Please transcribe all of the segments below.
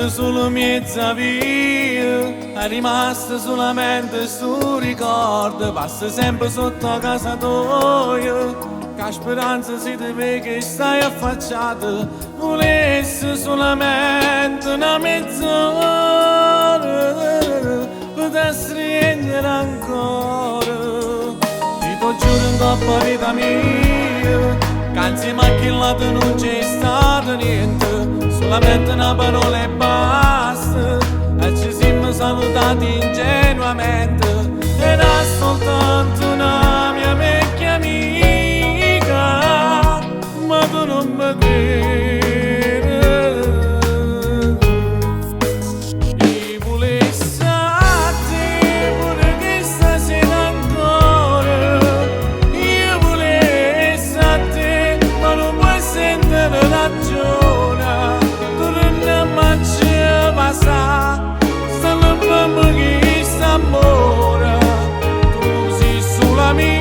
visto solo mezza via, è rimasto solamente sto ricordo, passa sempre sotto casa tua, che speranza si deve che stai affacciata, volesse solamente una mezz'ora, potessi rientrare ancora, ti do giuro in coppa vita mia, che insieme a chi là non c'è stato niente, solamente una parola e basta, e ci siamo salutati ingenuamente, ed è soltanto una mia vecchia amica, ma tu non mi credi. Io volessi a te pure che stasera ancora, io volessi a te ma non puoi sentire ragione, tu non mi ci passa, stanno per me che sta amore, tu sei sulla mia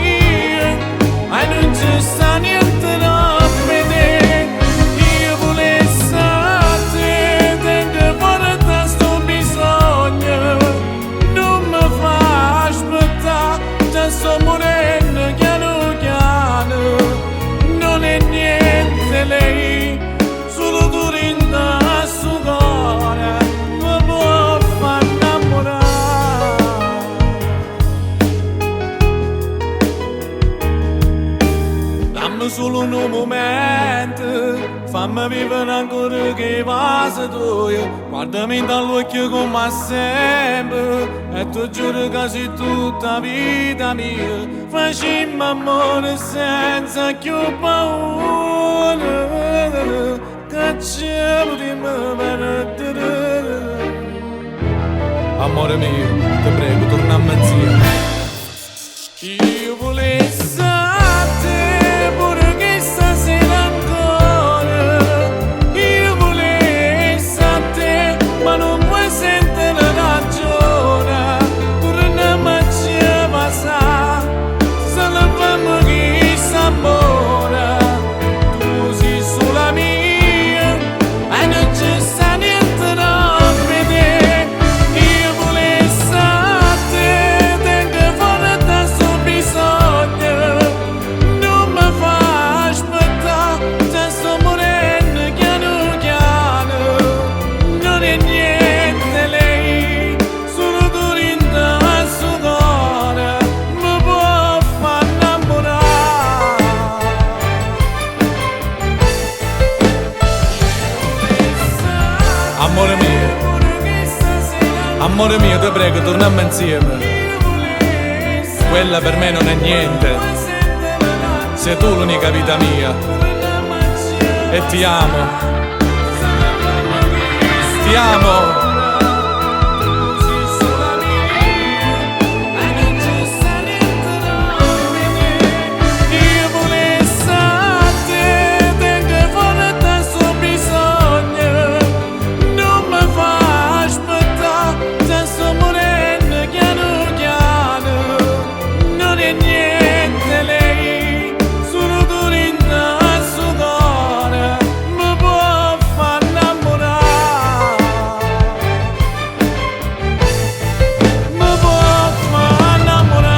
e non ci sta niente da vedere, io volessi a te, tengo fuori da sto bisogno, non mi fa aspettare, già sto morendo piano piano, non è niente lei, solo tu rinda a suo cuore, mi può far innamorare. Dammi solo un momento, fammi vivere ancora che passa tu, guardami dall'occhio come sempre, e tu giuro che sei tutta vita mia, facciamo amore senza più paura, che ci potremmo perdere. Amore mio, ti prego, torniamo insieme. Io volessi a te pure che stasera ancora, io volessi a te ma non puoi sentire ragione, pure non mi ci passa, se non fammi che sta amore, tu sei sulla mia e non ci sta niente da vedere, io volessi a te, tengo fuori da sto bisogno, non mi fa aspettare, già sto morendo piano piano, non è niente lei, solo tu rinda al suo cuore, mi può far innamorare. Amore mio, ti prego, torniamo insieme. Quella per me non è niente, sei tu l'unica vita mia, e ti amo, ti amo. Io volessi a te, tengo fuori da sto bisogno, non mi fa aspettare, già sto morendo piano piano, non è niente lei, solo tu rinda al suo cuore, mi può far innamorare, mi può far innamorare.